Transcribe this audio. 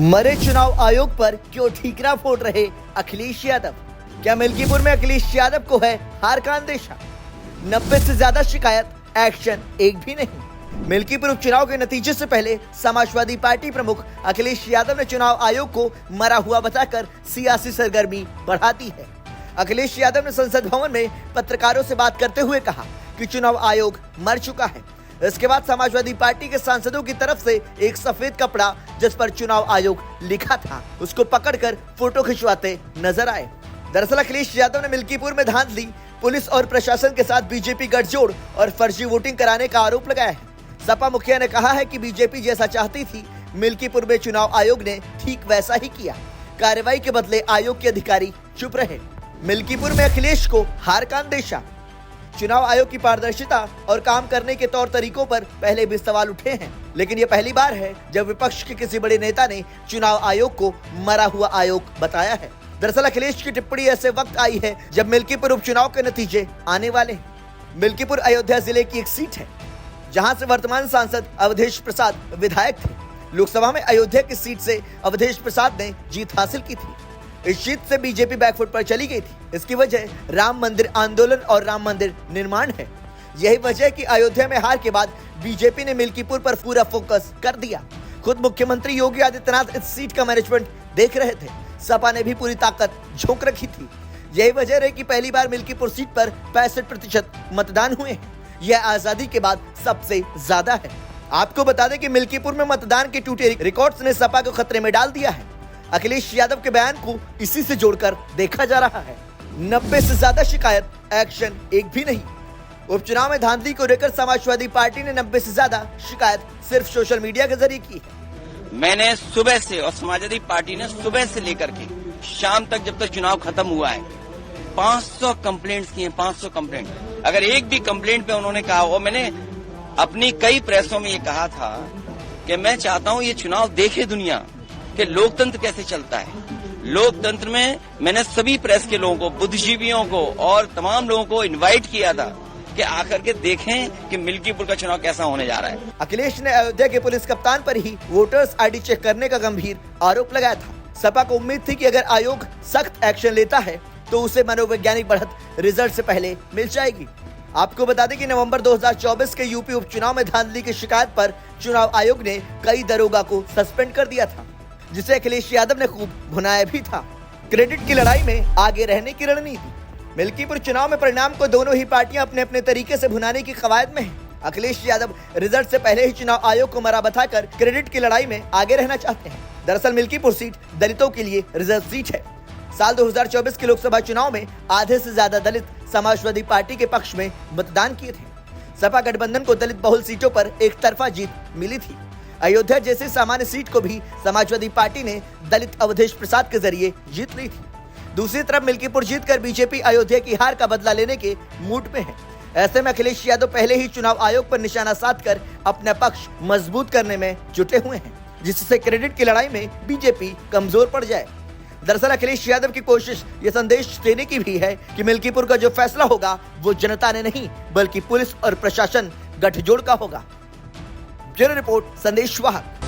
मरे चुनाव आयोग पर क्यों ठीकरा फोड़ रहे अखिलेश यादव? क्या मिल्कीपुर में अखिलेश यादव को है हार का अंदेशा? 90 से ज्यादा शिकायत, एक्शन एक भी नहीं। मिल्कीपुर उपचुनाव के नतीजे से पहले समाजवादी पार्टी प्रमुख अखिलेश यादव ने चुनाव आयोग को मरा हुआ बताकर सियासी सरगर्मी बढ़ा दी है। अखिलेश यादव ने संसद भवन में पत्रकारों से बात करते हुए कहा कि चुनाव आयोग मर चुका है। इसके बाद समाजवादी पार्टी के सांसदों की तरफ से एक सफेद कपड़ा जिस पर चुनाव आयोग लिखा था, उसको पकड़कर फोटो खिंचवाते नजर आए। दरअसल अखिलेश यादव ने मिल्कीपुर में धांधली, पुलिस और प्रशासन के साथ बीजेपी गठजोड़ और फर्जी वोटिंग कराने का आरोप लगाया है। सपा मुखिया ने कहा है कि बीजेपी जैसा चाहती थी, मिल्कीपुर में चुनाव आयोग ने ठीक वैसा ही किया। कार्रवाई के बदले आयोग के अधिकारी चुप रहे। मिल्कीपुर में अखिलेश को हार का अंदेशा। चुनाव आयोग की पारदर्शिता और काम करने के तौर तरीकों पर पहले भी सवाल उठे हैं, लेकिन यह पहली बार है जब विपक्ष के किसी बड़े नेता ने चुनाव आयोग को मरा हुआ आयोग बताया है। दरअसल अखिलेश की टिप्पणी ऐसे वक्त आई है जब मिल्कीपुर उपचुनाव के नतीजे आने वाले हैं। मिल्कीपुर अयोध्या जिले की एक सीट है जहां से वर्तमान सांसद अवधेश प्रसाद विधायक थे। लोकसभा में अयोध्या की सीट से अवधेश प्रसाद ने जीत हासिल की थी। इस जीत से बीजेपी बैकफुट पर चली गई थी। इसकी वजह राम मंदिर आंदोलन और राम मंदिर निर्माण है। यही वजह कि अयोध्या में हार के बाद बीजेपी ने मिल्कीपुर पर पूरा फोकस कर दिया। खुद मुख्यमंत्री योगी आदित्यनाथ इस सीट का मैनेजमेंट देख रहे थे। सपा ने भी पूरी ताकत झोंक रखी थी। यही वजह रही कि पहली बार मिल्कीपुर सीट पर 65% मतदान हुए हैं। यह आजादी के बाद सबसे ज्यादा है। आपको बता दें कि मिल्कीपुर में मतदान के टूटे रिकॉर्ड्स ने सपा को खतरे में डाल दिया है। अखिलेश यादव के बयान को इसी से जोड़कर देखा जा रहा है। 90 से ज्यादा शिकायत, एक्शन एक भी नहीं। उपचुनाव में धांधली को लेकर समाजवादी पार्टी ने 90 से ज्यादा शिकायत सिर्फ सोशल मीडिया के जरिए की है। मैंने सुबह से और समाजवादी पार्टी ने सुबह से लेकर के शाम तक, जब तक चुनाव खत्म हुआ है, 500 कंप्लेंट्स की हैं। 500 कंप्लेंट। अगर एक भी कंप्लेंट पे उन्होंने कहा हो, मैंने अपनी कई प्रेसों में ये कहा था कि मैं चाहता हूं ये चुनाव देखे दुनिया कि लोकतंत्र कैसे चलता है। लोकतंत्र में मैंने सभी प्रेस के लोगों को, बुद्धिजीवियों को और तमाम लोगों को इनवाइट किया था कि आकर के देखें कि मिल्कीपुर का चुनाव कैसा होने जा रहा है। अखिलेश ने अयोध्या के पुलिस कप्तान पर ही वोटर्स आईडी चेक करने का गंभीर आरोप लगाया था। सपा को उम्मीद थी कि अगर आयोग सख्त एक्शन लेता है तो उसे मनोवैज्ञानिक बढ़त रिजल्ट से पहले मिल जाएगी। आपको बता दें कि नवंबर 2024 के यूपी उपचुनाव में धांधली की शिकायत पर चुनाव आयोग ने कई दरोगा को सस्पेंड कर दिया था, जिसे अखिलेश यादव ने खूब भुनाया भी था। क्रेडिट की लड़ाई में आगे रहने की रणनीति। मिल्कीपुर चुनाव में परिणाम को दोनों ही पार्टियां अपने अपने तरीके से भुनाने की कवायद में हैं। अखिलेश यादव रिजल्ट से पहले ही चुनाव आयोग को मरा बताकर क्रेडिट की लड़ाई में आगे रहना चाहते हैं। दरअसल मिल्कीपुर सीट दलितों के लिए रिजर्व सीट है। साल 2024 के लोकसभा चुनाव में आधे से ज्यादा दलित समाजवादी पार्टी के पक्ष में मतदान किए थे। सपा गठबंधन को दलित बहुल सीटों पर एक तरफा जीत मिली थी। अयोध्या जैसी सामान्य सीट को भी समाजवादी पार्टी ने दलित अवधेश प्रसाद के जरिए जीत ली थी। दूसरी तरफ मिल्कीपुर जीतकर बीजेपी अयोध्या की हार का बदला लेने के मूड में है। ऐसे में अखिलेश यादव पहले ही चुनाव आयोग पर निशाना साधकर अपना पक्ष मजबूत करने में जुटे हुए हैं, जिससे क्रेडिट की लड़ाई में बीजेपी कमजोर पड़ जाए। दरअसल अखिलेश यादव की कोशिश ये संदेश देने की भी है कि मिल्कीपुर का जो फैसला होगा वो जनता ने नहीं, बल्कि पुलिस और प्रशासन गठजोड़ का होगा। ब्यूरो रिपोर्ट, संदेश वाहक।